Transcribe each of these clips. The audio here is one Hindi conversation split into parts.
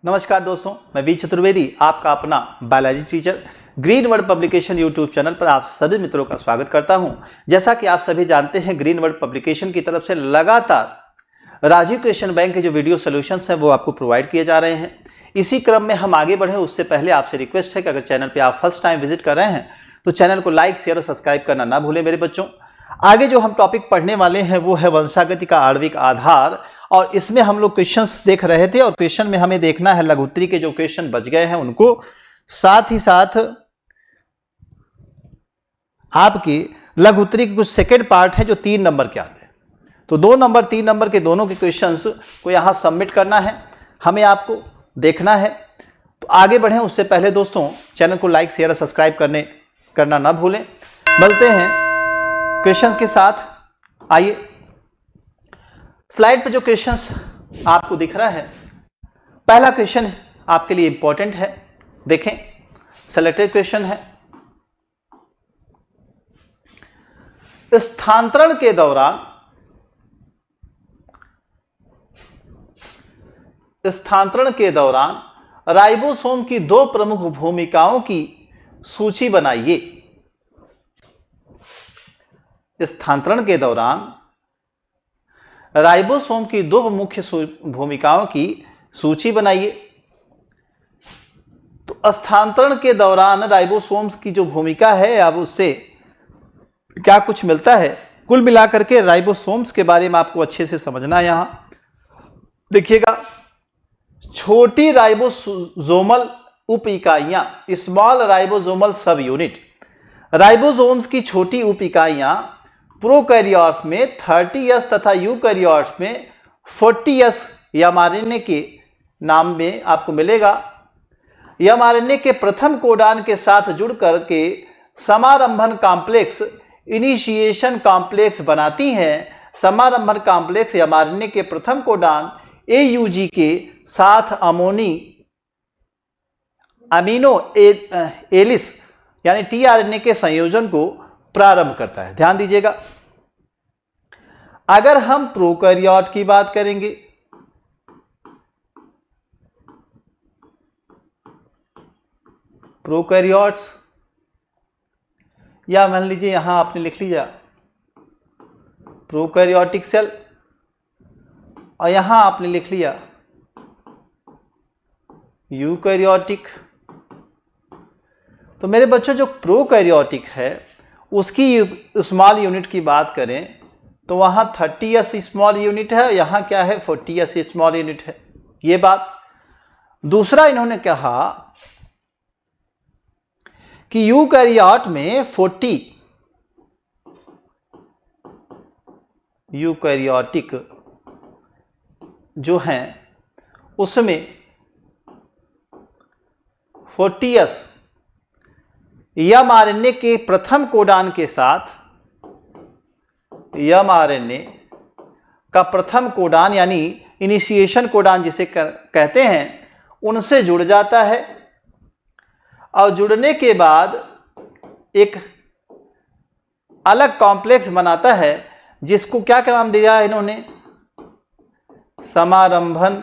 नमस्कार दोस्तों, मैं वी चतुर्वेदी आपका अपना biology teacher green word publication YouTube channel पर आप सभी मित्रों का स्वागत करता हूं। जैसा कि आप सभी जानते हैं, ग्रीन वर्ड पब्लिकेशन की तरफ से लगातार राजीव क्वेश्चन बैंक के जो वीडियो सॉल्यूशंस हैं वो आपको प्रोवाइड किए जा रहे हैं। इसी क्रम में हम आगे बढ़े उससे पहले आपसे रिक्वेस्ट है कि अगर चैनल पर आप फर्स्ट टाइम विजिट कर रहे हैं तो चैनल को लाइक, शेयर और सब्सक्राइब करना ना भूलें मेरे बच्चों। आगे जो हम टॉपिक पढ़ने वाले हैं वो है वंशागति का आणविक आधार, और इसमें हम लोग क्वेश्चंस देख रहे थे और क्वेश्चन में हमें देखना है लघुत्तरी के जो क्वेश्चन बच गए हैं उनको, साथ ही साथ आपकी लघुत्तरी के कुछ सेकंड पार्ट है जो 3 नंबर के आते हैं। तो 2 नंबर 3 नंबर के दोनों के क्वेश्चंस को यहां सबमिट करना है, हमें आपको देखना है। तो आगे बढ़ें उससे पहले दोस्तों चैनल को लाइक, शेयर और सब्सक्राइब करना ना भूलें। मिलते हैं क्वेश्चंस के साथ। आइए, स्लाइड पे जो क्वेश्चंस आपको दिख रहा है, पहला क्वेश्चन आपके लिए इंपॉर्टेंट है, देखें। सेलेक्टेड क्वेश्चन है, स्थानांतरण के दौरान राइबोसोम की 2 प्रमुख भूमिकाओं की सूची बनाइए। स्थानांतरण के दौरान राइबोसोम की 2 मुख्य भूमिकाओं की सूची बनाइए। तो स्थानांतरण के दौरान राइबोसोम्स की जो भूमिका है, अब उससे क्या कुछ मिलता है, कुल मिलाकर के राइबोसोम्स के बारे में आपको अच्छे से समझना है। यहां देखिएगा, छोटी राइबोसोमल उप इकाइयां, स्मॉल राइबोसोमल सब यूनिट। राइबोसोम्स की छोटी उप इकाइयां प्रोकैरियोट्स में 30S तथा यूकैरियोट्स में 40S एमआरएनए के नाम में आपको मिलेगा। एमआरएनए के प्रथम कोडान के साथ जुड़ करके समारंभन कॉम्प्लेक्स इनिशिएशन कॉम्प्लेक्स बनाती हैं। समारंभन कॉम्प्लेक्स एमआरएनए के प्रथम कोडान AUG के साथ अमीनो एलिस यानी tRNA के संयोजन को प्रारंभ करता है। ध्यान दीजिएगा, अगर हम प्रोकैरियोट की बात करेंगे, प्रोकैरियोट्स, या मान लीजिए यहां आपने लिख लिया प्रोकैरियोटिक सेल, और यहां आपने लिख लिया यूकैरियोटिक। तो मेरे बच्चों, जो प्रोकैरियोटिक है उसकी स्मॉल यूनिट की बात करें तो वहां 30S स्मॉल यूनिट है, यहां क्या है 40S स्मॉल यूनिट है, ये बात। दूसरा इन्होंने कहा कि यूकैरियोट में 40 यूकैरियोटिक जो हैं उसमें 40S एमआरएनए के प्रथम कोडान के साथ, एमआरएनए का प्रथम कोडान यानी इनिशिएशन कोडान जिसे कहते हैं, उनसे जुड़ जाता है, और जुड़ने के बाद एक अलग कॉम्प्लेक्स बनाता है जिसको क्या नाम दिया है इन्होंने, समारंभन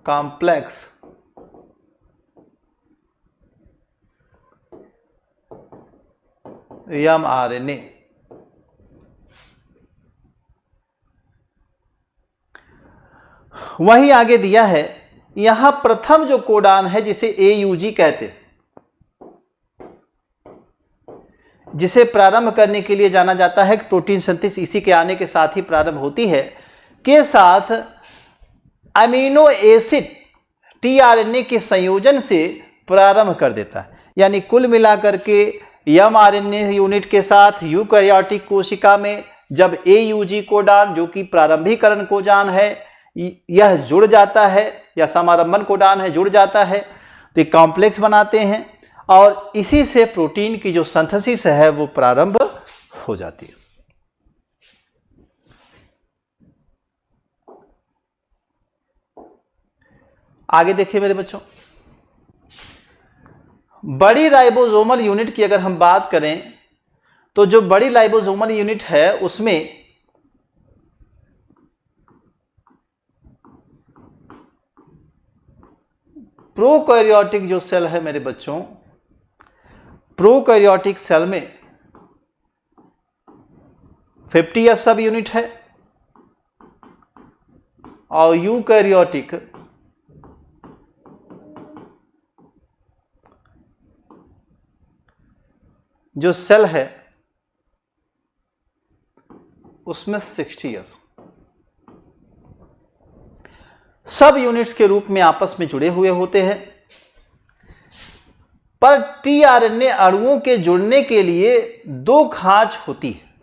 कॉम्प्लेक्स एमआरएनए। वही आगे दिया है, यहां प्रथम जो कोडान है जिसे AUG कहते हैं, जिसे प्रारंभ करने के लिए जाना जाता है कि प्रोटीन सिंथेसिस इसी के आने के साथ ही प्रारंभ होती है, के साथ अमीनो एसिड tRNA के संयोजन से प्रारंभ कर देता है। यानी कुल मिलाकर के एमआरएनए यूनिट के साथ यूकैरियोटिक कोशिका में जब AUG कोडान जो कि प्रारंभिकरण कोडान है यह जुड़ जाता है, या समारंभन कोडान है जुड़ जाता है, तो एक कॉम्प्लेक्स बनाते हैं और इसी से प्रोटीन की जो सिंथेसिस है वो प्रारंभ हो जाती है। आगे देखिए मेरे बच्चों, बड़ी राइबोसोमल यूनिट की अगर हम बात करें तो जो बड़ी राइबोसोमल यूनिट है उसमें प्रोकैरियोटिक जो सेल है मेरे बच्चों, प्रोकैरियोटिक सेल में 50 सब यूनिट है और यूकैरियोटिक जो सेल है उसमें 60 सब यूनिट्स के रूप में आपस में जुड़े हुए होते हैं। पर टीआरएनए अणुओं के जुड़ने के लिए दो खांच होती है।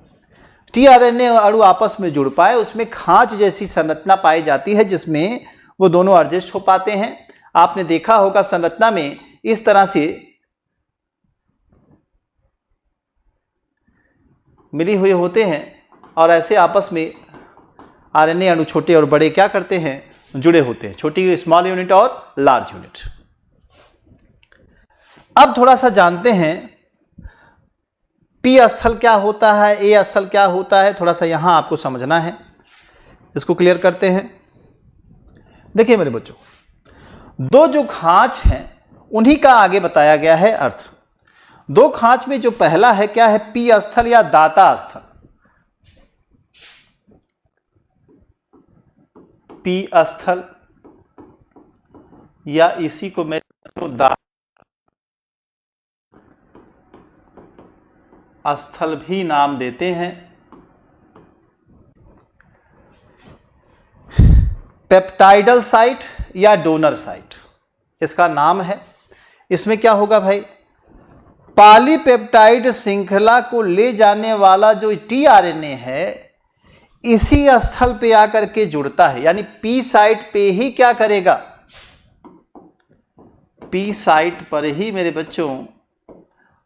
टीआरएनए अणु आपस में जुड़ पाए उसमें खांच जैसी संरचना पाई जाती है जिसमें वो दोनों एडजस्ट हो पाते हैं। आपने देखा होगा संरचना में इस तरह से मिली हुए होते हैं और ऐसे आपस में आरएनए अणु छोटे और बड़े क्या करते हैं, जुड़े होते हैं, छोटी स्मॉल यूनिट और लार्ज यूनिट। अब थोड़ा सा जानते हैं पी स्थल क्या होता है, ए स्थल क्या होता है, थोड़ा सा यहां आपको समझना है, इसको क्लियर करते हैं। देखिए मेरे बच्चों, दो जो खांच हैं उन्हीं का आगे बताया गया है अर्थ। दो खांच में जो पहला है क्या है, पी स्थल या दाता स्थल। पी स्थल या इसी को मैं स्थल भी नाम देते हैं। पेप्टाइडल साइट या डोनर साइट इसका नाम है। इसमें क्या होगा भाई, पॉलीपेप्टाइड श्रृंखला को ले जाने वाला जो टीआरएनए है इसी स्थल पे आकर के जुड़ता है, यानी पी साइट पे ही क्या करेगा, पी साइट पर ही मेरे बच्चों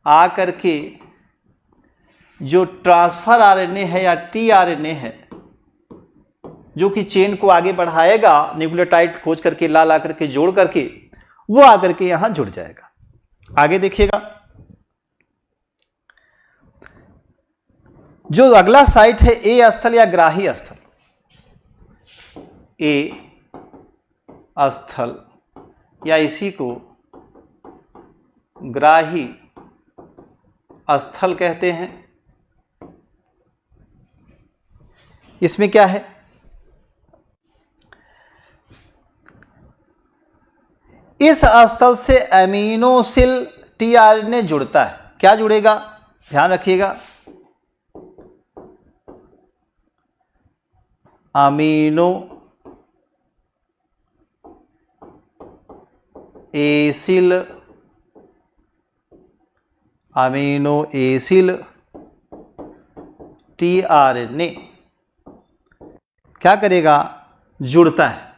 आकर के जो ट्रांसफर आरएनए है या टीआरएनए है जो कि चेन को आगे बढ़ाएगा, न्यूक्लियोटाइड खोज करके ला ला करके जोड़ करके वो आकर के यहां जुड़ जाएगा। आगे देखिएगा, जो अगला साइट है ए स्थल या ग्राही स्थल। ए स्थल या इसी को ग्राही स्थल कहते हैं। इसमें क्या है, इस स्थल से एमिनोसिल टीआरएनए जुड़ता है। क्या जुड़ेगा, ध्यान रखिएगा, amino acyl, amino acyl tRNA क्या करेगा, जुड़ता है।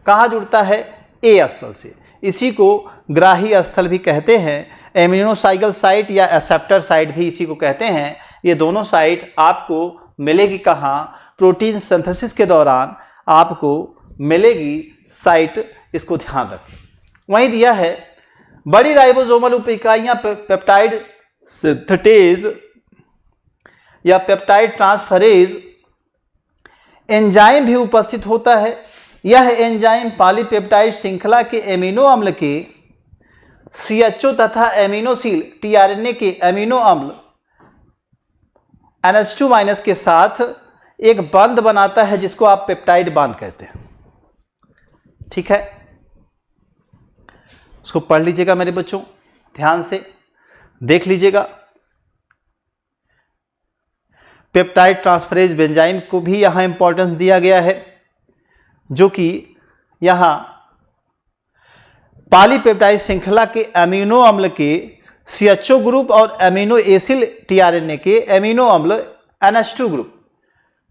कहाँ जुड़ता है, ए स्थल से। इसी को ग्राही स्थल भी कहते हैं, एमिनोसाइकल साइट या एक्सेप्टर साइट भी इसी को कहते हैं। ये दोनों साइट आपको मिलेगी कहाँ, प्रोटीन सिंथेसिस के दौरान आपको मिलेगी साइट, इसको ध्यान रखें। वहीं दिया है बड़ी राइबोसोमल उप इकाइयां पेप्टाइड सिंथेटेज या पेप्टाइड ट्रांसफरेज एंजाइम भी उपस्थित होता है। यह एंजाइम पॉलीपेप्टाइड श्रृंखला के एमिनो अम्ल के सीएचओ तथा एमिनोसिल टीआरएनए के एमिनो अम्ल NH2- के साथ एक बंध बनाता है जिसको आप पेप्टाइड बांध कहते हैं। ठीक है, उसको पढ़ लीजिएगा मेरे बच्चों, ध्यान से देख लीजिएगा। पेप्टाइड ट्रांसफरेज एंजाइम को भी यहां इंपॉर्टेंस दिया गया है, जो कि यहां पॉलीपेप्टाइड श्रृंखला के एमिनो अम्ल के सीएचओ ग्रुप और एमिनो एसिल टीआरएनए के एमिनो अम्ल NH2 ग्रुप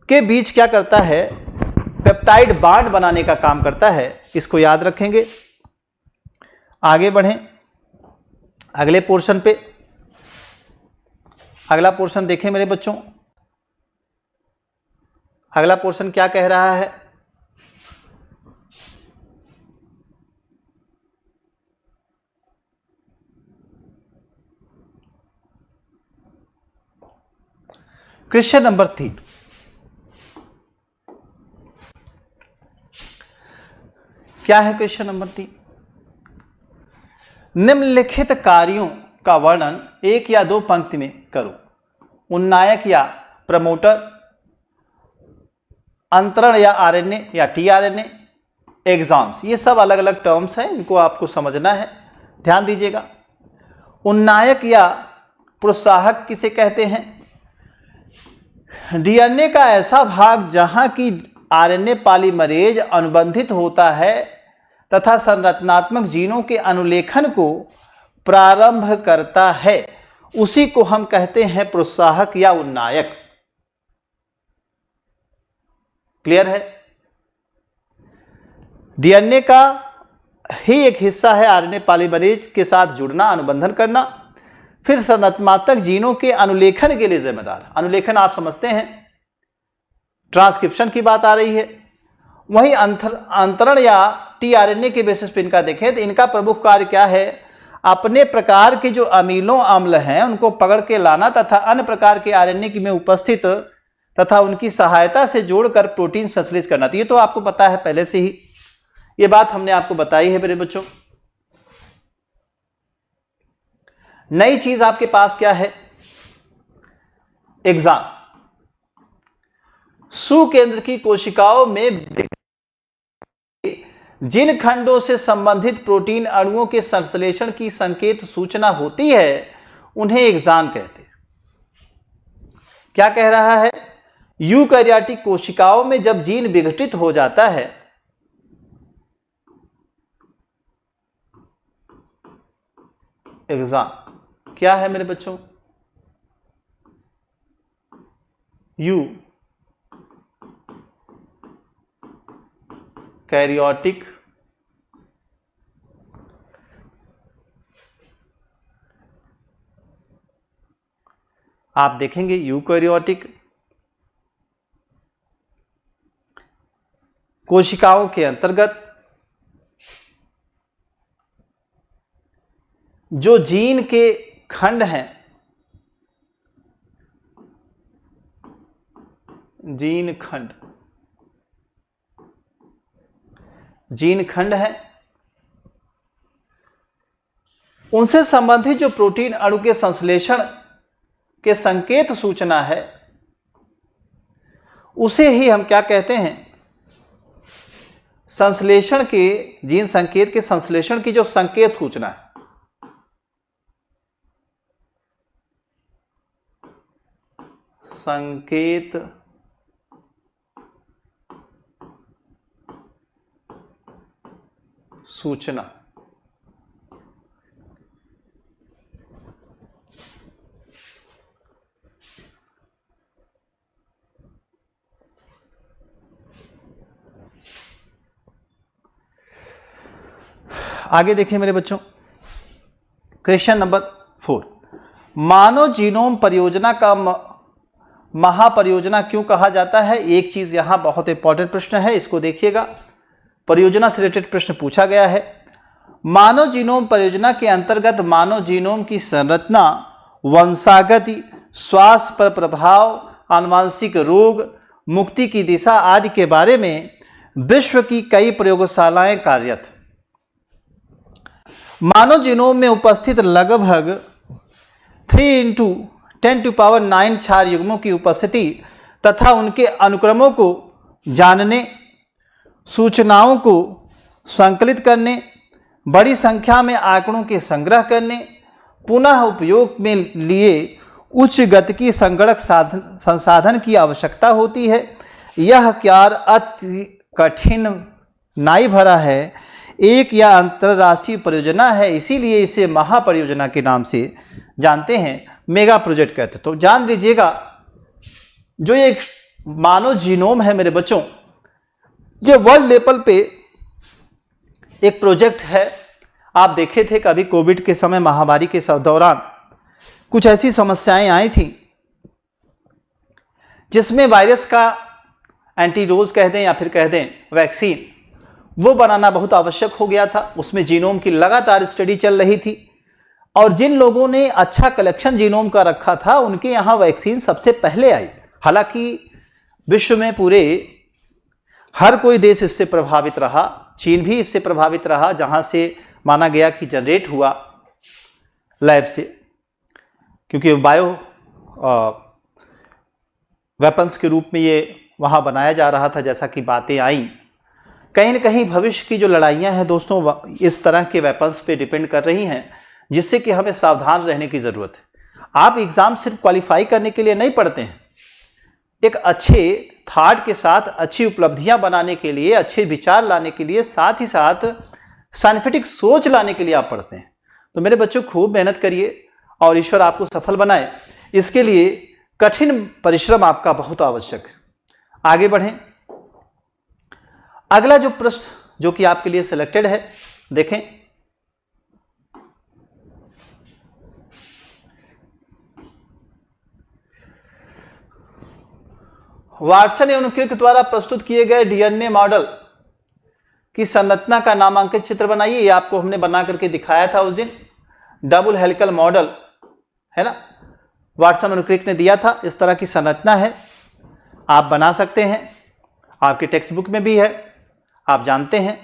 के बीच क्या करता है, पेप्टाइड बांड बनाने का काम करता है। इसको याद रखेंगे। आगे बढ़ें अगले पोर्शन पे। अगला पोर्शन देखें मेरे बच्चों, अगला पोर्शन क्या कह रहा है, क्वेश्चन नंबर 3, क्या है क्वेश्चन नंबर 3? निम्नलिखित कार्यों का वर्णन एक या दो पंक्ति में करो। उन्नायक या प्रमोटर, अंतरण या आरएनए या टीआरएनए, एग्जॉन्स, ये सब अलग अलग टर्म्स हैं, इनको आपको समझना है, ध्यान दीजिएगा। उन्नायक या प्रोत्साहक किसे कहते हैं? डीएनए का ऐसा भाग जहां की आरएनए पॉलीमरेज अनुबंधित होता है तथा संरचनात्मक जीनों के अनुलेखन को प्रारंभ करता है, उसी को हम कहते हैं प्रोत्साहक या उन्नायक। क्लियर है? डीएनए का ही एक हिस्सा है आरएनए पॉलीमरेज के साथ जुड़ना, अनुबंधन करना, फिर संरचनात्मक जीनों के अनुलेखन के लिए जिम्मेदार। अनुलेखन आप समझते हैं, ट्रांसक्रिप्शन की बात आ रही है। वहीं अंतरण या टीआरएनए के बेसिस पे इनका देखें तो इनका प्रमुख कार्य क्या है? अपने प्रकार के जो अमीनो अम्ल हैं उनको पकड़ के लाना तथा अन्य प्रकार के आरएनए में उपस्थित तथा उनकी सहायता से जोड़कर प्रोटीन संश्लेषित करना। तो ये तो आपको पता है पहले से ही, ये बात हमने आपको बताई है मेरे बच्चों। नई चीज आपके पास क्या है? एग्जाम। सुकेंद्र की कोशिकाओं में जिन खंडों से संबंधित प्रोटीन अणुओं के संश्लेषण की संकेत सूचना होती है उन्हें एग्जान कहते हैं। क्या कह रहा है? यूकैरियोटिक कोशिकाओं में जब जीन विघटित हो जाता है एग्जाम क्या है मेरे बच्चों? यूकैरियोटिक आप देखेंगे यूकैरियोटिक कोशिकाओं के अंतर्गत जो जीन के खंड हैं, जीन खंड है, उनसे संबंधित जो प्रोटीन अणु के संश्लेषण के संकेत सूचना है उसे ही हम क्या कहते हैं? संश्लेषण के जीन संकेत के संश्लेषण की जो संकेत सूचना है संकेत सूचना। आगे देखिए मेरे बच्चों, क्वेश्चन नंबर 4, मानव जीनोम परियोजना का महापरियोजना क्यों कहा जाता है? एक चीज यहां बहुत इंपॉर्टेंट प्रश्न है, इसको देखिएगा, परियोजना से रिलेटेड प्रश्न पूछा गया है। मानव जीनोम परियोजना के अंतर्गत मानव जीनोम की संरचना, वंशागति, स्वास्थ्य पर प्रभाव, आनुवंशिक रोग, मुक्ति की दिशा आदि के बारे में विश्व की कई प्रयोगशालाएं कार्यरत। मानव जीनोम में उपस्थित लगभग 3 × 10⁹ क्षार युग्मों की उपस्थिति तथा उनके अनुक्रमों को जानने, सूचनाओं को संकलित करने, बड़ी संख्या में आंकड़ों के संग्रह करने, पुनः उपयोग में लिए उच्च गति की संगणक संसाधन की आवश्यकता होती है। यह कार्य अति कठिनाई भरा है, एक या अंतरराष्ट्रीय परियोजना है, इसीलिए इसे महापरियोजना के नाम से जानते हैं, मेगा प्रोजेक्ट कहते हैं। तो जान लीजिएगा, जो ये मानव जीनोम है मेरे बच्चों, ये वर्ल्ड लेवल पे एक प्रोजेक्ट है। आप देखे थे कभी कोविड के समय, महामारी के दौरान कुछ ऐसी समस्याएं आई थी जिसमें वायरस का एंटीडोज कह दें या फिर कह दें वैक्सीन, वो बनाना बहुत आवश्यक हो गया था। उसमें जीनोम की लगातार स्टडी चल रही थी और जिन लोगों ने अच्छा कलेक्शन जीनोम का रखा था उनके यहाँ वैक्सीन सबसे पहले आई। हालांकि विश्व में पूरे हर कोई देश इससे प्रभावित रहा, चीन भी इससे प्रभावित रहा, जहां से माना गया कि जनरेट हुआ लैब से, क्योंकि बायो वेपन्स के रूप में ये वहाँ बनाया जा रहा था। जैसा कि बातें आई, कहीं न कहीं भविष्य की जो लड़ाइयाँ हैं दोस्तों इस तरह के वेपन्स पे डिपेंड कर रही हैं, जिससे कि हमें सावधान रहने की ज़रूरत है। आप एग्ज़ाम सिर्फ क्वालिफाई करने के लिए नहीं पढ़ते हैं, एक अच्छे थॉट के साथ अच्छी उपलब्धियां बनाने के लिए, अच्छे विचार लाने के लिए, साथ ही साथ साइंटिफिक सोच लाने के लिए आप पढ़ते हैं। तो मेरे बच्चों खूब मेहनत करिए और ईश्वर आपको सफल बनाए। इसके लिए कठिन परिश्रम आपका बहुत आवश्यक है। आगे बढ़ें। अगला जो प्रश्न जो कि आपके लिए सिलेक्टेड है, देखें। वाटसन एवं क्रिक द्वारा प्रस्तुत किए गए डीएनए मॉडल की संरचना का नामांकित चित्र बनाइए। ये आपको हमने बना करके दिखाया था उस दिन। डबल हेलिकल मॉडल है ना, वाटसन एवं क्रिक ने दिया था। इस तरह की संरचना है, आप बना सकते हैं, आपके टेक्स्ट बुक में भी है, आप जानते हैं।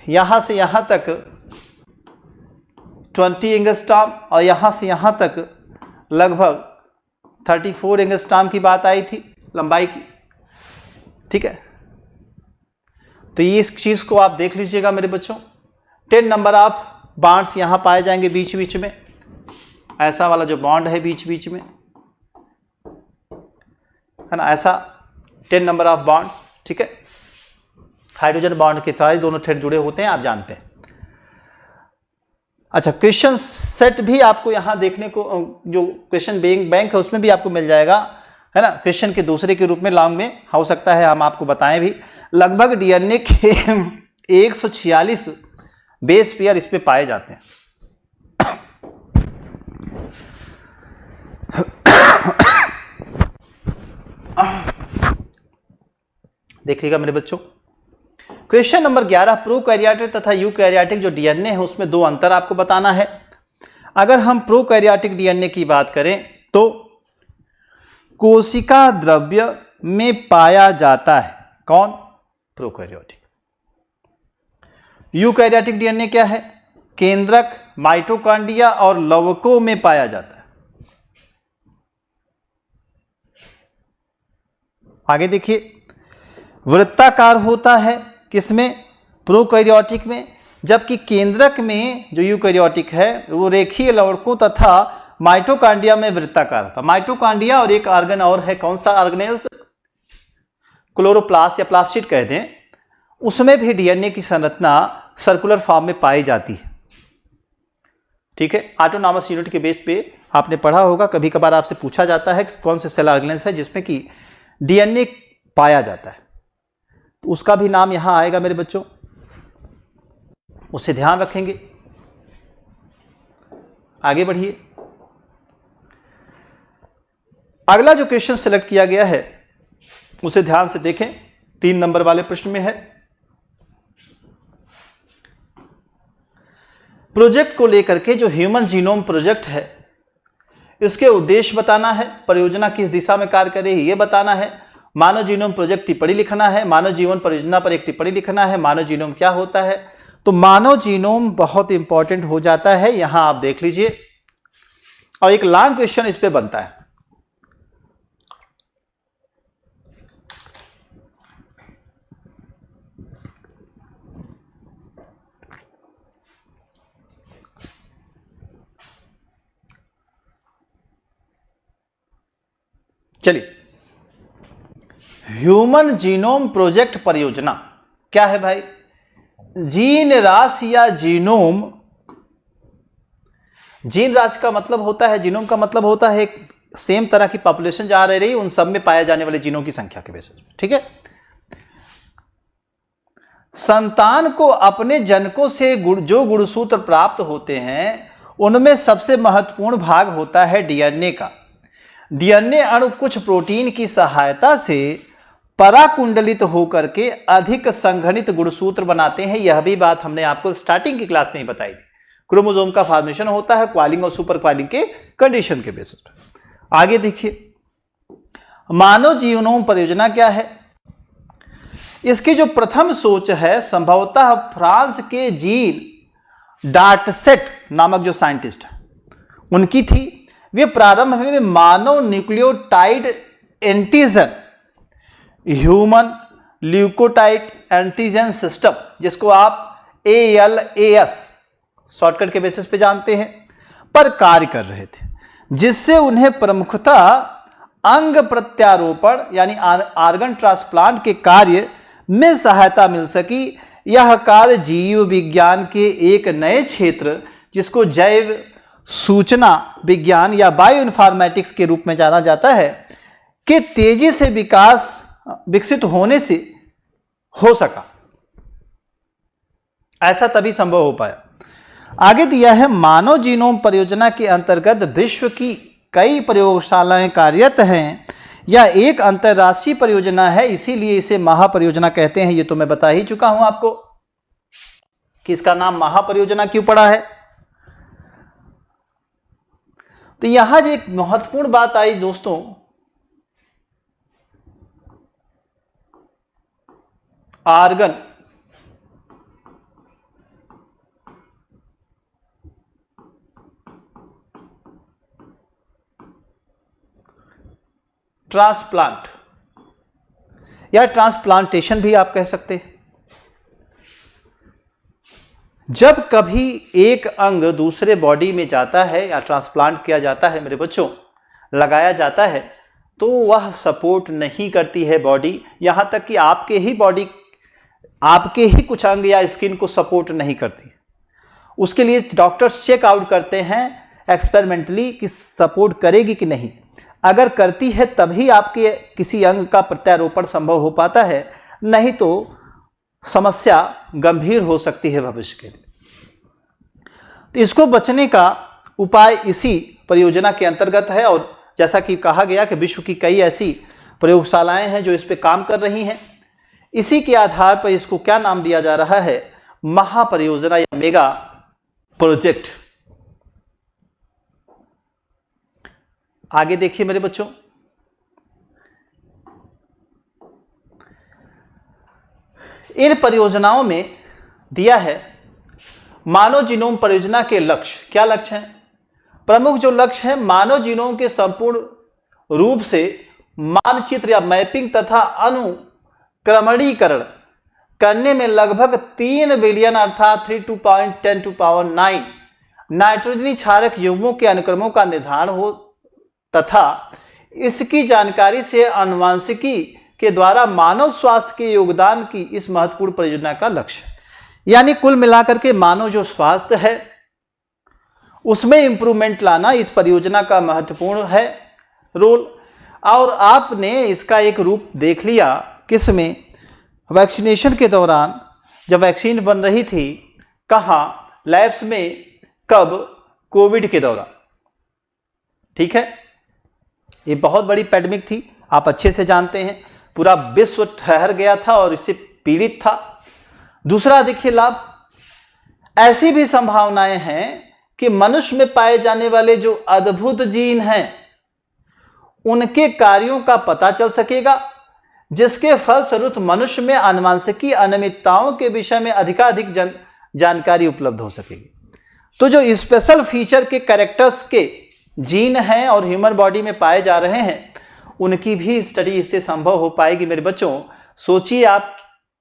यहां से यहां तक 20 एंगस्ट्रॉम और यहां से यहां तक लगभग 34 एंगस्ट्रॉम की बात आई थी लंबाई की, ठीक है। तो ये इस चीज को आप देख लीजिएगा मेरे बच्चों। 10 नंबर ऑफ बॉन्ड्स यहां पाए जाएंगे बीच बीच में, ऐसा वाला जो बॉन्ड है बीच बीच में, है ना, ऐसा 10 नंबर ऑफ बॉन्ड, ठीक है। हाइड्रोजन बॉन्ड के सारे दोनों थ्रेड जुड़े होते हैं, आप जानते हैं। अच्छा, क्वेश्चन सेट भी आपको यहां देखने को, जो क्वेश्चन बैंक है उसमें भी आपको मिल जाएगा, है ना। क्वेश्चन के दूसरे के रूप में लॉन्ग में हो सकता है हम आपको बताएं भी। लगभग डीएनए के 146 बेस पेयर इस पे पाए जाते हैं। देखिएगा मेरे बच्चों, क्वेश्चन नंबर 11, प्रोकैरियोटिक तथा यूकैरियोटिक जो डीएनए है उसमें दो अंतर आपको बताना है। अगर हम प्रोकैरियोटिक डीएनए की बात करें तो कोशिका द्रव्य में पाया जाता है। कौन? प्रोकैरियोटिक। यूकैरियोटिक डीएनए क्या है? केंद्रक, माइटोकॉन्ड्रिया और लवकों में पाया जाता है। आगे देखिए, वृत्ताकार होता है किसमें? प्रोकैरियोटिक में, जबकि केंद्रक में जो यूकैरियोटिक है वो रेखीय लवकों तथा माइटोकॉन्ड्रिया में वृत्ताकार होता है। माइटोकॉन्ड्रिया और एक ऑर्गन और है, कौन सा ऑर्गेनेल्स? क्लोरोप्लास्ट या प्लास्टिड कहते हैं, उसमें भी डीएनए की संरचना सर्कुलर फॉर्म में पाई जाती है, ठीक है। ऑटोनॉमस यूनिट के बेस पे आपने पढ़ा होगा, कभी कभार आपसे पूछा जाता है कौन से सेल ऑर्गेनेल्स है जिसमें कि डीएनए पाया जाता है, तो उसका भी नाम यहां आएगा मेरे बच्चों, उसे ध्यान रखेंगे। आगे बढ़िए। अगला जो क्वेश्चन सिलेक्ट किया गया है उसे ध्यान से देखें, 3 नंबर वाले प्रश्न में है। प्रोजेक्ट को लेकर के जो ह्यूमन जीनोम प्रोजेक्ट है इसके उद्देश्य बताना है, परियोजना किस दिशा में कार्य कर रही है यह बताना है, मानव जीनोम प्रोजेक्ट टिप्पणी लिखना है, मानव जीवन परियोजना पर एक टिप्पणी लिखना है, मानव जीनोम क्या होता है। तो मानव जीनोम बहुत इंपॉर्टेंट हो जाता है, यहां आप देख लीजिए, और एक लॉन्ग क्वेश्चन इस पे बनता है। चलिए, ह्यूमन जीनोम प्रोजेक्ट परियोजना क्या है भाई? जीन राशि या जीनोम, जीन राशि का मतलब होता है, जीनोम का मतलब होता है एक सेम तरह की पॉपुलेशन जहां रह रही उन सब में पाए जाने वाले जीनों की संख्या के बेसिस पे, ठीक है। संतान को अपने जनकों से जो गुणसूत्र प्राप्त होते हैं उनमें सबसे महत्वपूर्ण भाग होता है डीएनए का। डीएनए अणु कुछ प्रोटीन की सहायता से पराकुंडलित होकर के अधिक संघनित गुणसूत्र बनाते हैं। यह भी बात हमने आपको स्टार्टिंग की क्लास में ही बताई थी। क्रोमोसोम का फॉर्मेशन होता है क्वाइलिंग और सुपर क्वाइलिंग के कंडीशन के बेसिस पर। आगे देखिए, मानव जीनोम परियोजना क्या है? इसकी जो प्रथम सोच है संभवतः फ्रांस के जीन डार्टसेट नामक जो साइंटिस्ट है उनकी थी। वे प्रारंभ में मानव nucleotide antigen human leukocyte antigen system, जिसको आप ALAS शॉर्टकट के बेसिस पे जानते हैं, पर कार्य कर रहे थे, जिससे उन्हें प्रमुखतः अंग प्रत्यारोपण यानी आर्गन ट्रांसप्लांट के कार्य में सहायता मिल सकी। यह कार्य जीव विज्ञान के एक नए क्षेत्र, जिसको जैव सूचना विज्ञान या बायो इन्फॉर्मेटिक्स के रूप में जाना जाता है, के तेजी से विकसित होने से हो सका। ऐसा तभी संभव हो पाया। आगे दिया है, मानव जीनोम परियोजना के अंतर्गत विश्व की कई प्रयोगशालाएं कार्यरत हैं। यह एक अंतर्राष्ट्रीय परियोजना है, इसीलिए इसे महापरियोजना कहते हैं। ये तो मैं बता ही चुका हूं आपको कि इसका नाम महापरियोजना क्यों पड़ा है। तो यहां जो एक महत्वपूर्ण बात आई दोस्तों, आर्गन ट्रांसप्लांट या ट्रांसप्लांटेशन भी आप कह सकते हैं। जब कभी एक अंग दूसरे बॉडी में जाता है या ट्रांसप्लांट किया जाता है मेरे बच्चों, लगाया जाता है, तो वह सपोर्ट नहीं करती है बॉडी, यहां तक कि आपके ही कुछ अंग या स्किन को सपोर्ट नहीं करती। उसके लिए डॉक्टर्स चेक आउट करते हैं एक्सपेरिमेंटली कि सपोर्ट करेगी कि नहीं। अगर करती है तभी आपके किसी अंग का प्रत्यारोपण संभव हो पाता है, नहीं तो समस्या गंभीर हो सकती है भविष्य के लिए। तो इसको बचने का उपाय इसी परियोजना के अंतर्गत है, और जैसा कि कहा गया कि विश्व की कई ऐसी प्रयोगशालाएं हैं जो इस पे काम कर रही हैं। इसी के आधार पर इसको क्या नाम दिया जा रहा है? महापरियोजना या मेगा प्रोजेक्ट। आगे देखिए मेरे बच्चों, इन परियोजनाओं में दिया है मानव जीनोम परियोजना के लक्ष्य। क्या लक्ष्य हैं? प्रमुख जो लक्ष्य है, मानव जीनोम के संपूर्ण रूप से मानचित्र या मैपिंग तथा अनुक्रमणीकरण करने में लगभग 3 बिलियन अर्थात 3.10⁹ नाइट्रोजनी क्षारक युग्मों के अनुक्रमों का निर्धारण हो तथा इसकी जानकारी से आनुवंशिकी के द्वारा मानव स्वास्थ्य के योगदान की इस महत्वपूर्ण परियोजना का लक्ष्य। यानी कुल मिलाकर के मानव जो स्वास्थ्य है उसमें इंप्रूवमेंट लाना इस परियोजना का महत्वपूर्ण है रोल। और आपने इसका एक रूप देख लिया किसमें? वैक्सीनेशन के दौरान जब वैक्सीन बन रही थी, कहाँ? लैब्स में। कब? कोविड के दौरान। ठीक है, ये बहुत बड़ी पैंडेमिक थी, आप अच्छे से जानते हैं, पूरा विश्व ठहर गया था और इससे पीड़ित था। दूसरा देखिए लाभ, ऐसी भी संभावनाएं हैं कि मनुष्य में पाए जाने वाले जो अद्भुत जीन हैं उनके कार्यों का पता चल सकेगा, जिसके फलस्वरूप मनुष्य में आनुवंशिकी अनियमितताओं के विषय में अधिकाधिक जानकारी उपलब्ध हो सकेगी। तो जो स्पेशल फीचर के कैरेक्टर्स के जीन हैं और ह्यूमन बॉडी में पाए जा रहे हैं, उनकी भी स्टडी इससे संभव हो पाएगी मेरे बच्चों। सोचिए आप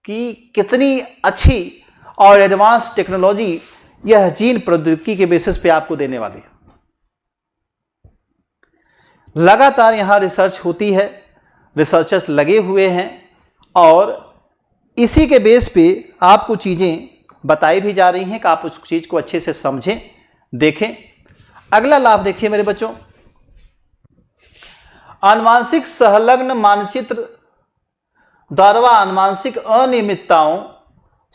कि कितनी अच्छी और एडवांस टेक्नोलॉजी यह जीन प्रौद्योगिकी के बेसिस पे आपको देने वाली है। लगातार यहां रिसर्च होती है, रिसर्चर्स लगे हुए हैं और इसी के बेस पे आपको चीजें बताई भी जा रही हैं कि आप उस चीज को अच्छे से समझें, देखें। अगला लाभ देखिए मेरे बच्चों, आनुवांशिक संलग्न मानचित्र द्वारा आनुवांशिक अनियमितताओं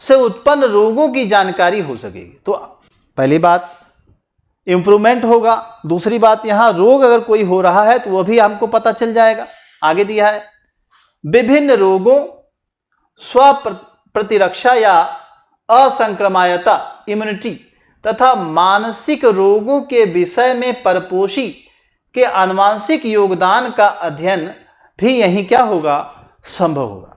से उत्पन्न रोगों की जानकारी हो सकेगी। तो पहली बात इंप्रूवमेंट होगा, दूसरी बात यहां रोग अगर कोई हो रहा है तो वह भी हमको पता चल जाएगा। आगे दिया है विभिन्न रोगों स्व प्रतिरक्षा या असंक्रमणीयता इम्यूनिटी तथा मानसिक रोगों के विषय में परपोषी के आनुवांशिक योगदान का अध्ययन भी यही क्या होगा, संभव होगा।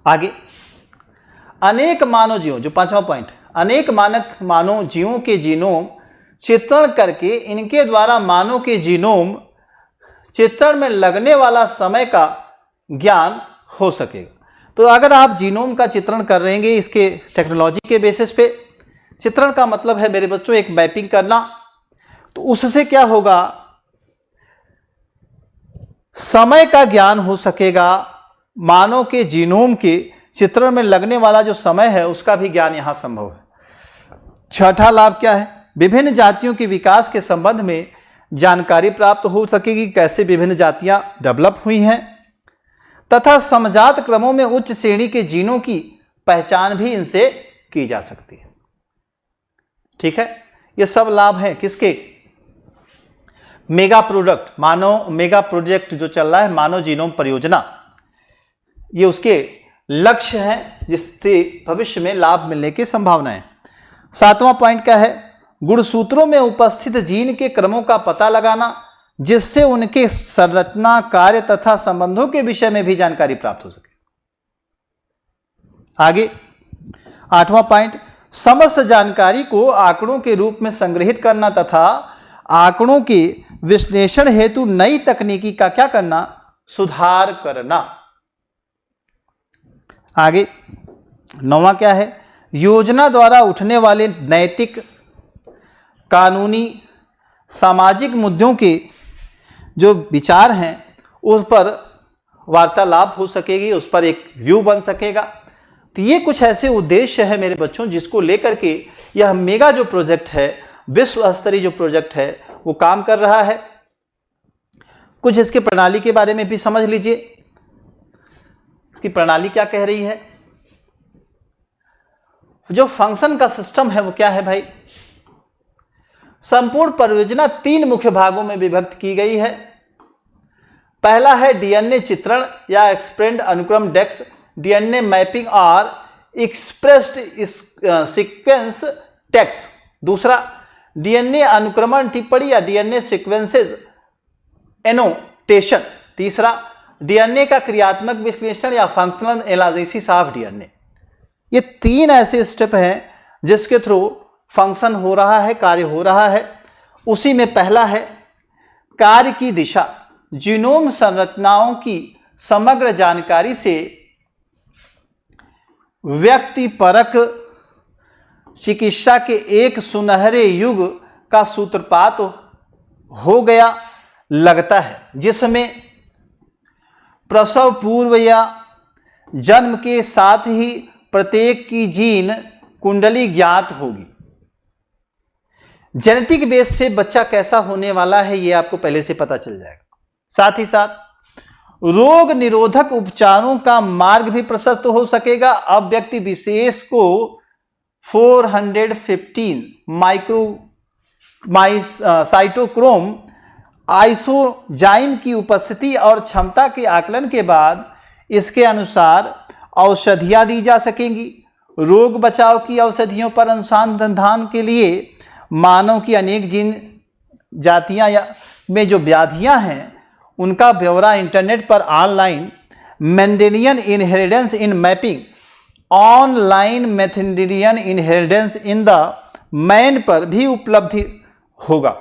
आगे, अनेक मानव जीवों, जो 5वां पॉइंट, अनेक मानव जीवों के जीनोम चित्रण करके इनके द्वारा मानव के जीनोम चित्रण में लगने वाला समय का ज्ञान हो सकेगा। तो अगर आप जीनोम का चित्रण कर रहे हैं इसके टेक्नोलॉजी के बेसिस पे, चित्रण का मतलब है मेरे बच्चों एक मैपिंग करना, तो उससे क्या होगा, समय का ज्ञान हो सकेगा, मानव के जीनोम के चित्रण में लगने वाला जो समय है उसका भी ज्ञान यहां संभव है। छठा लाभ क्या है, विभिन्न जातियों के विकास के संबंध में जानकारी प्राप्त हो सकेगी, कैसे विभिन्न जातियां डेवलप हुई हैं, तथा समजात क्रमों में उच्च श्रेणी के जीनों की पहचान भी इनसे की जा सकती है। ठीक है, ये सब लाभ हैं किसके, मेगा प्रोडक्ट, मानव मेगा प्रोजेक्ट जो चल रहा है, मानव जीनोम परियोजना, ये उसके लक्ष्य हैं जिससे भविष्य में लाभ मिलने की संभावना है। 7वां पॉइंट क्या है, गुणसूत्रों में उपस्थित जीन के क्रमों का पता लगाना, जिससे उनके संरचना, कार्य तथा संबंधों के विषय में भी जानकारी प्राप्त हो सके। आगे 8वां पॉइंट, समस्त जानकारी को आंकड़ों के रूप में संग्रहित करना तथा आंकड़ों के विश्लेषण हेतु नई तकनीकी का क्या करना, सुधार करना। आगे 9वां क्या है, योजना द्वारा उठने वाले नैतिक, कानूनी, सामाजिक मुद्दों के जो विचार हैं उस पर वार्तालाप हो सकेगी, उस पर एक व्यू बन सकेगा। तो ये कुछ ऐसे उद्देश्य है मेरे बच्चों जिसको लेकर के यह मेगा जो प्रोजेक्ट है, विश्व स्तरीय जो प्रोजेक्ट है वो काम कर रहा है। कुछ इसके प्रणाली के बारे में भी समझ लीजिए, इसकी प्रणाली क्या कह रही है। जो फंक्शन का सिस्टम है वो क्या है भाई, संपूर्ण परियोजना 3 मुख्य भागों में विभक्त की गई है। पहला है डीएनए चित्रण या एक्सप्रेंड अनुक्रम डेक्स, डीएनए मैपिंग और एक्सप्रेस्ड सीक्वेंस टेक्स। दूसरा डीएनए अनुक्रमण टिप्पणी या डीएनए सीक्वेंसेस एनोटेशन। तीसरा डीएनए का क्रियात्मक विश्लेषण या फंक्शनल एनालिसिस ऑफ डीएनए। ये 3 ऐसे स्टेप हैं जिसके थ्रू फंक्शन हो रहा है, कार्य हो रहा है। उसी में पहला है कार्य की दिशा, जीनोम संरचनाओं की समग्र जानकारी से व्यक्तिपरक चिकित्सा के एक सुनहरे युग का सूत्रपात हो गया लगता है, जिसमें प्रसव पूर्व या जन्म के साथ ही प्रत्येक की जीन कुंडली ज्ञात होगी। जेनेटिक बेस पे बच्चा कैसा होने वाला है ये आपको पहले से पता चल जाएगा। साथ ही साथ रोग निरोधक उपचारों का मार्ग भी प्रशस्त हो सकेगा। अब व्यक्ति विशेष को 415 साइटोक्रोम आइसोजाइम की उपस्थिति और क्षमता के आकलन के बाद इसके अनुसार औषधियां दी जा सकेंगी। रोग बचाव की औषधियों पर अनुसंधान के लिए मानव की अनेक जीन जातियां में जो व्याधियां हैं उनका ब्यौरा इंटरनेट पर online Mendelian inheritance in mapping, online Mendelian inheritance in the man पर भी उपलब्ध होगा।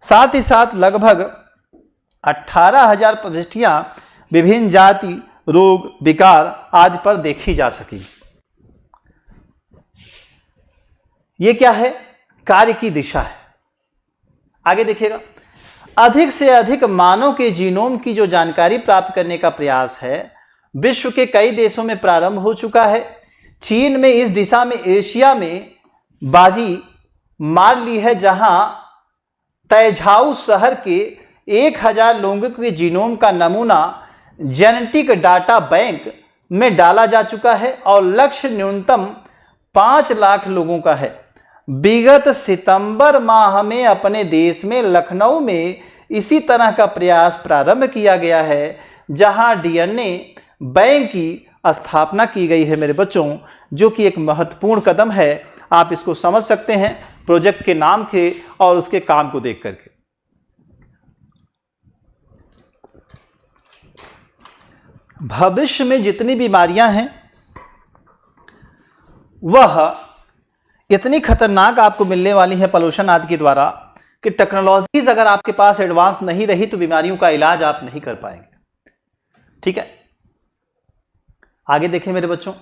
साथ ही साथ लगभग 18,000 प्रविष्टियां विभिन्न जाति, रोग, विकार आदि पर देखी जा सकेगी। ये क्या है, कार्य की दिशा है। आगे देखिएगा, अधिक से अधिक मानव के जीनोम की जो जानकारी प्राप्त करने का प्रयास है विश्व के कई देशों में प्रारंभ हो चुका है। चीन में इस दिशा में एशिया में बाजी मार ली है, जहां तैझाऊ शहर के 1000 लोगों के जीनोम का नमूना जेनेटिक डाटा बैंक में डाला जा चुका है और लक्ष्य न्यूनतम 5 लाख लोगों का है। विगत सितंबर माह में अपने देश में लखनऊ में इसी तरह का प्रयास प्रारंभ किया गया है, जहां डीएनए बैंक की स्थापना की गई है मेरे बच्चों, जो कि एक महत्वपूर्ण कदम है आप इसको समझ सकते हैं प्रोजेक्ट के नाम के और उसके काम को देख करके। भविष्य में जितनी बीमारियां हैं वह इतनी खतरनाक आपको मिलने वाली है पोल्यूशन आदि के द्वारा कि टेक्नोलॉजीज अगर आपके पास एडवांस नहीं रही तो बीमारियों का इलाज आप नहीं कर पाएंगे। ठीक है, आगे देखें मेरे बच्चों।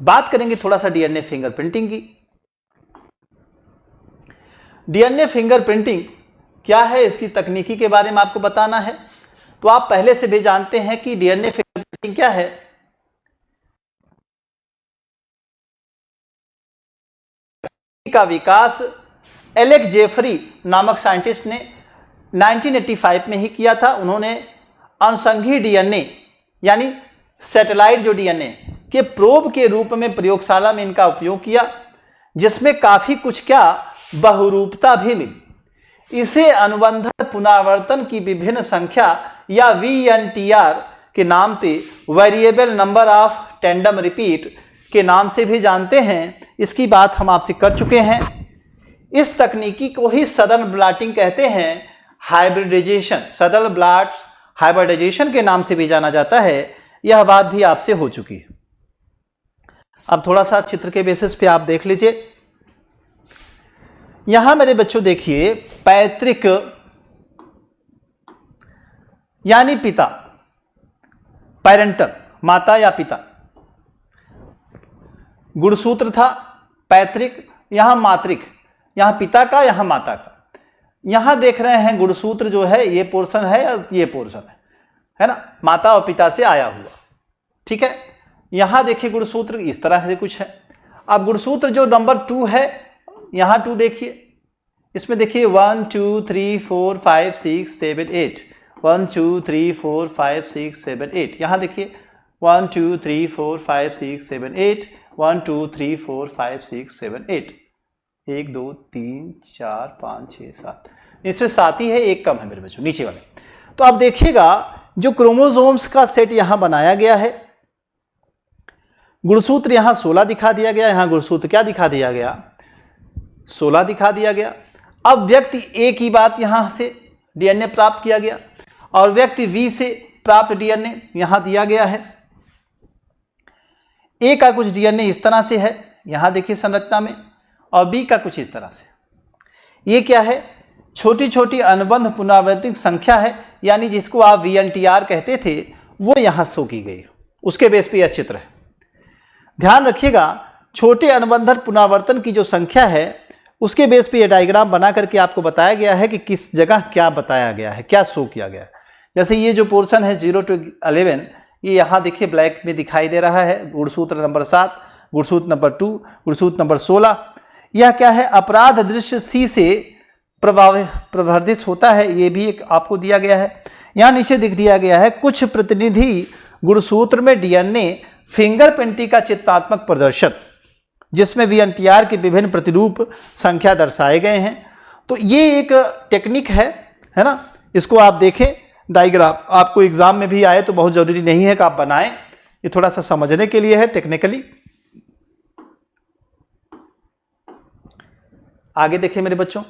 बात करेंगे थोड़ा सा डीएनए फिंगरप्रिंटिंग की। डीएनए फिंगरप्रिंटिंग क्या है, इसकी तकनीकी के बारे में आपको बताना है। तो आप पहले से भी जानते हैं कि डीएनए फिंगरप्रिंटिंग क्या है। का विकास एलेक्स जेफरी नामक साइंटिस्ट ने 1985 में ही किया था। उन्होंने अनुषंगी डीएनए यानी सैटेलाइट जो डीएनए के प्रोब के रूप में प्रयोगशाला में इनका उपयोग किया, जिसमें काफी कुछ क्या बहुरूपता भी मिली। इसे अनुबंधन पुनरावर्तन की विभिन्न संख्या या VNTR के नाम पे variable number of tandem repeat के नाम से भी जानते हैं। इसकी बात हम आपसे कर चुके हैं। इस तकनीकी को ही सदर्न ब्लॉटिंग कहते हैं। हाइब्रिडाइजेशन, सदर्न ब्लॉट हाइब्रिडाइजेशन के नाम से भी जाना जाता है। यह बात भी आपसे हो चुकी है। अब थोड़ा सा चित्र के बेसिस पे आप देख लीजिए। यहां मेरे बच्चों देखिए, पैतृक यानी पिता, पेरेंटल माता या पिता, गुणसूत्र था पैतृक, यहां मातृक, यहां पिता का, यहां माता का। यहां देख रहे हैं गुणसूत्र जो है ये पोर्शन है और ये पोर्शन है ना, माता और पिता से आया हुआ। ठीक है, यहां देखिए गुणसूत्र इस तरह से कुछ है। अब गुणसूत्र जो नंबर 2 है, यहां 2 देखिए, इसमें देखिए 1 2 3 4 5 6 7 8, 1 2 3 4 5 6 7 8। यहां देखिए 1 2 3 4 5 6 7 8, 1 2 3 4 5 6 7 8, 1 2 3 4 5 6 7, इसमें 7 ही है, एक कम है मेरे बच्चों नीचे वाले। तो आप देखिएगा जो क्रोमोसोम्स का सेट यहां बनाया गया है, गुणसूत्र यहां 16 दिखा दिया गया, यहां गुणसूत्र क्या दिखा दिया गया, 16 दिखा दिया गया। अब व्यक्ति ए की बात यहां से डीएनए प्राप्त किया गया और व्यक्ति बी से प्राप्त डीएनए यहां दिया गया है। ए का कुछ डीएनए इस तरह से है, यहां देखिए संरचना में, और बी का कुछ इस तरह से। ये क्या है, छोटी छोटी अनुबंध पुनरावृत्तिक संख्या है, यानी जिसको आप VNTR कहते थे वो यहां शो की गई। उसके बेस पे यह चित्र है। ध्यान रखिएगा, छोटे अनुबंधन पुनरावर्तन की जो संख्या है उसके बेस पे ये डायग्राम बना करके आपको बताया गया है कि किस जगह क्या बताया गया है, क्या शो किया गया है। जैसे ये जो पोर्शन है 0 to 11, ये यहाँ देखिए ब्लैक में दिखाई दे रहा है। गुणसूत्र नंबर 7, गुणसूत्र नंबर 2, गुणसूत्र नंबर 16। यह क्या है, अपराध दृश्य C से प्रवर्धित होता है, ये भी एक आपको दिया गया है। यहाँ नीचे दिख दिया गया है कुछ प्रतिनिधि गुणसूत्र में डीएनए फिंगरप्रिंटिंग का चित्रात्मक प्रदर्शन, जिसमें VNTR के विभिन्न प्रतिरूप संख्या दर्शाए गए हैं। तो ये एक टेक्निक है ना, इसको आप देखें। डायग्राम आपको एग्जाम में भी आए तो बहुत जरूरी नहीं है कि आप बनाएं, ये थोड़ा सा समझने के लिए है टेक्निकली। आगे देखें मेरे बच्चों,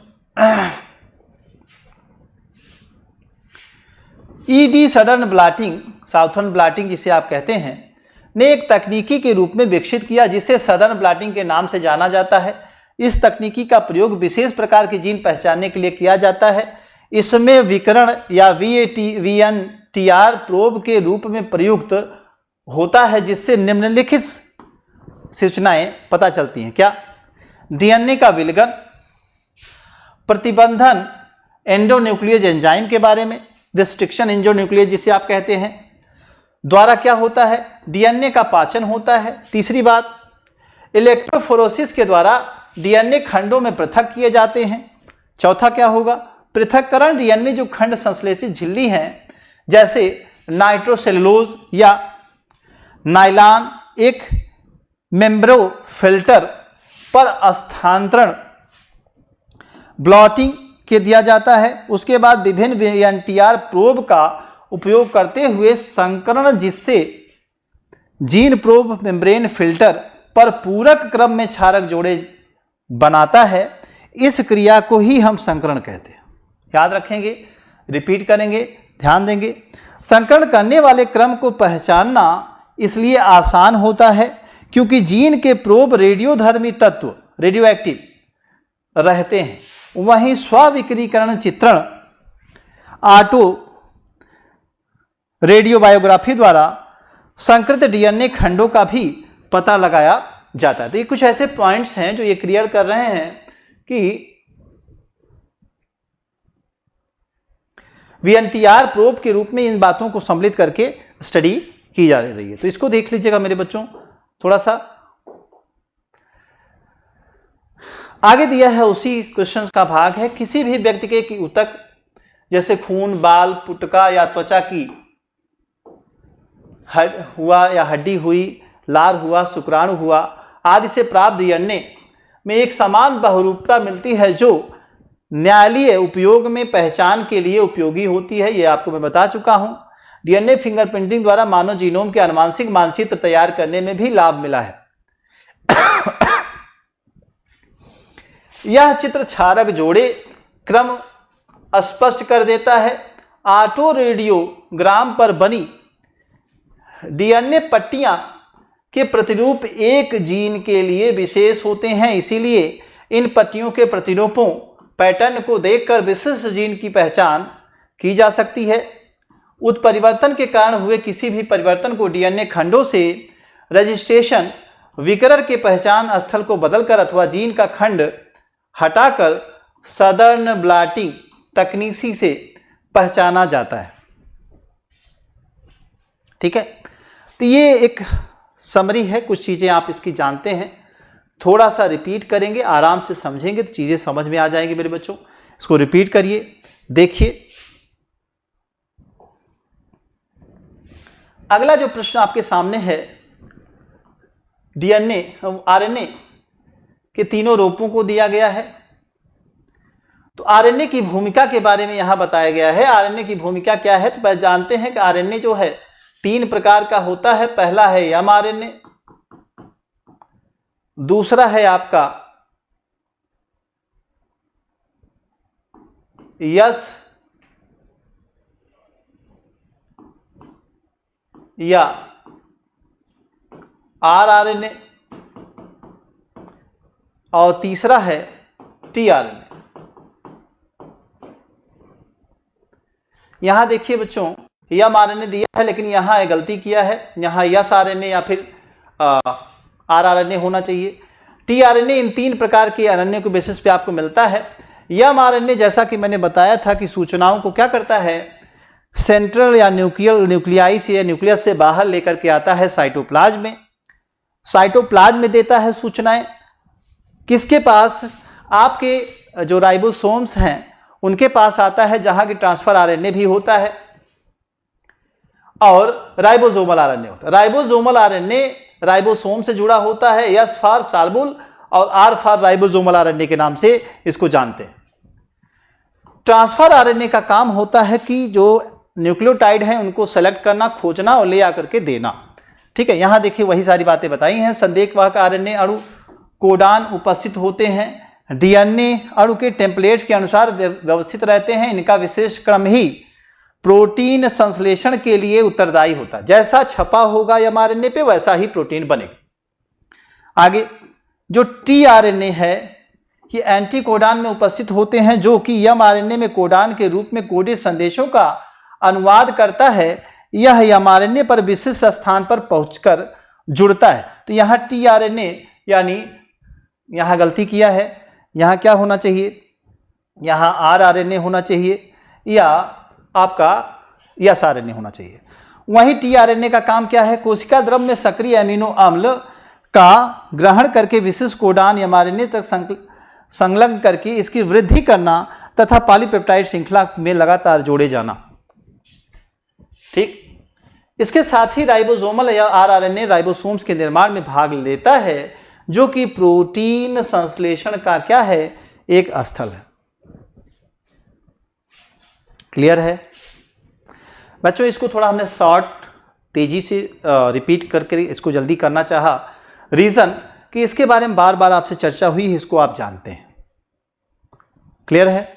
ED southern blotting, southern blotting जिसे आप कहते हैं, ने एक तकनीकी के रूप में विकसित किया जिसे सदर्न ब्लॉटिंग के नाम से जाना जाता है। इस तकनीकी का प्रयोग विशेष प्रकार के जीन पहचानने के लिए किया जाता है। इसमें विकिरण या VNTR प्रोब के रूप में प्रयुक्त होता है, जिससे निम्नलिखित सूचनाएं पता चलती हैं। क्या, डीएनए का विलगन, प्रतिबंधन एंडोन्यूक्लियस एंजाइम के बारे में, रिस्ट्रिक्शन एंडोन्यूक्लियस जिसे आप कहते हैं, द्वारा क्या होता है, डीएनए का पाचन होता है। तीसरी बात, इलेक्ट्रोफोरेसिस के द्वारा डीएनए खंडों में पृथक किए जाते हैं। चौथा क्या होगा, पृथक्करण डीएनए जो खंड संश्लेषित झिल्ली हैं, जैसे नाइट्रोसेलुलोज या नाइलॉन, एक मेम्ब्रो फिल्टर पर स्थानांतरण ब्लॉटिंग के दिया जाता है। उसके बाद विभिन्न VNTR प्रोब का उपयोग करते हुए संकरण, जिससे जीन प्रोब मेम्ब्रेन फिल्टर पर पूरक क्रम में क्षारक जोड़े बनाता है, इस क्रिया को ही हम संकरण कहते हैं। याद रखेंगे, रिपीट करेंगे, ध्यान देंगे। संकरण करने वाले क्रम को पहचानना इसलिए आसान होता है क्योंकि जीन के प्रोब रेडियोधर्मी तत्व रेडियो एक्टिव रहते हैं, वहीं स्व-विकिरण चित्रण ऑटो रेडियोबायोग्राफी द्वारा संकृत डीएनए खंडों का भी पता लगाया जाता है। तो ये कुछ ऐसे पॉइंट्स हैं जो ये क्लियर कर रहे हैं कि वीएनटीआर प्रोब के रूप में इन बातों को सम्मिलित करके स्टडी की जा रही है। तो इसको देख लीजिएगा मेरे बच्चों, थोड़ा सा आगे दिया है उसी क्वेश्चन का भाग है। किसी भी व्यक्ति के ऊतक जैसे खून, बाल, पुटका या त्वचा की हुआ या हड्डी हुई, लार हुआ, शुक्राणु हुआ आदि से प्राप्त डीएनए में एक समान बहुरूपता मिलती है जो न्यायालयीय उपयोग में पहचान के लिए उपयोगी होती है। ये आपको मैं बता चुका हूं। डीएनए फिंगरप्रिंटिंग द्वारा मानव जीनोम के आनुवंशिक मानचित्र तैयार करने में भी लाभ मिला है। यह चित्र क्षारक जोड़े क्रम स्पष्ट कर देता है। ऑटो रेडियोग्राम पर बनी डीएनए पट्टियां के प्रतिरूप एक जीन के लिए विशेष होते हैं, इसीलिए इन पट्टियों के प्रतिरूपों पैटर्न को देखकर विशिष्ट जीन की पहचान की जा सकती है। उत्परिवर्तन के कारण हुए किसी भी परिवर्तन को डीएनए खंडों से रजिस्ट्रेशन विकिरण के पहचान स्थल को बदलकर अथवा जीन का खंड हटाकर सदर्न ब्लॉटिंग तकनीक से पहचाना जाता है। ठीक है, तो ये एक समरी है, कुछ चीजें आप इसकी जानते हैं, थोड़ा सा रिपीट करेंगे, आराम से समझेंगे तो चीजें समझ में आ जाएंगी मेरे बच्चों। इसको रिपीट करिए, देखिए। अगला जो प्रश्न आपके सामने है, डीएनए आरएनए के तीनों रूपों को दिया गया है। तो आरएनए की भूमिका के बारे में यहां बताया गया है। आरएनए की भूमिका क्या है, तो जानते हैं कि आरएनए जो है 3 प्रकार का होता है। पहला है एमआरएनए, दूसरा है आपका एस या आरआरएनए और तीसरा है टीआरएनए। यहां देखिए बच्चों, एमआरएनए दिया है लेकिन यहां एक गलती किया है, यहां एस आरएनए या फिर आरआरएनए होना चाहिए। टीआरएनए इन 3 प्रकार के आरएनए के बेसिस पे आपको मिलता है। एमआरएनए जैसा कि मैंने बताया था कि सूचनाओं को क्या करता है, सेंट्रल या न्यूक्लियाई से या न्यूक्लियस से बाहर लेकर के आता है साइटोप्लाज्म में। साइटोप्लाज्म में देता है सूचनाएं। किसके पास, आपके जो राइबोसोम्स हैं उनके पास आता है, जहां की ट्रांसफर आरएनए भी होता है और राइबोसोमल आरएनए होता है। राइबोसोमल आरएनए राइबोसोम से जुड़ा होता है, एस फॉर साल्बुल और आर फॉर राइबोसोमल आरएनए के नाम से इसको जानते हैं। ट्रांसफर आरएनए का काम होता है कि जो न्यूक्लियोटाइड हैं उनको सेलेक्ट करना, खोजना और ले आकर के देना। ठीक है, यहां देखिए वही सारी बातें बताई हैं। संदेशवाहक आरएनए अणु कोडान उपस्थित होते हैं, डीएनए अणु के टेम्पलेट्स के अनुसार व्यवस्थित रहते हैं। इनका विशेष क्रम ही प्रोटीन संश्लेषण के लिए उत्तरदायी होता है। जैसा छपा होगा एमआरएनए पे वैसा ही प्रोटीन बनेगा। आगे जो टीआरएनए है, ये एंटीकोडान में उपस्थित होते हैं, जो कि एमआरएनए में कोडान के रूप में कोडित संदेशों का अनुवाद करता है। यह एमआरएनए पर विशिष्ट स्थान पर पहुंचकर जुड़ता है। तो यहाँ टीआरएनए यानी यहाँ गलती किया है, यहाँ क्या होना चाहिए, यहाँ आरआरएनए होना चाहिए या आपका एस आरएनए होना चाहिए। वहीं टीआरएनए का काम क्या है, कोशिका द्रव में सक्रिय अमीनो अम्ल का ग्रहण करके विशिष्ट कोडान एमआरएनए तक संलग्न करके इसकी वृद्धि करना तथा पॉलीपेप्टाइड श्रृंखला में लगातार जोड़े जाना। ठीक, इसके साथ ही राइबोसोमल या आरआरएनए राइबोसोम्स के निर्माण में भाग लेता है, जो कि प्रोटीन संश्लेषण का क्या है, एक स्थल है। क्लियर है बच्चों? इसको थोड़ा हमने शॉर्ट तेजी से रिपीट करके इसको जल्दी करना चाहा, रीज़न कि इसके बारे में बार बार आपसे चर्चा हुई है, इसको आप जानते हैं। क्लियर है?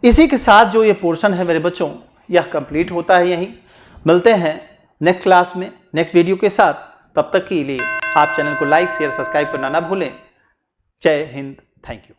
इसी के साथ जो ये पोर्शन है मेरे बच्चों, यह कंप्लीट होता है। यहीं मिलते हैं नेक्स्ट क्लास में नेक्स्ट वीडियो के साथ। तब तक के लिए आप चैनल को लाइक शेयर सब्सक्राइब करना ना भूलें। जय हिंद, थैंक यू।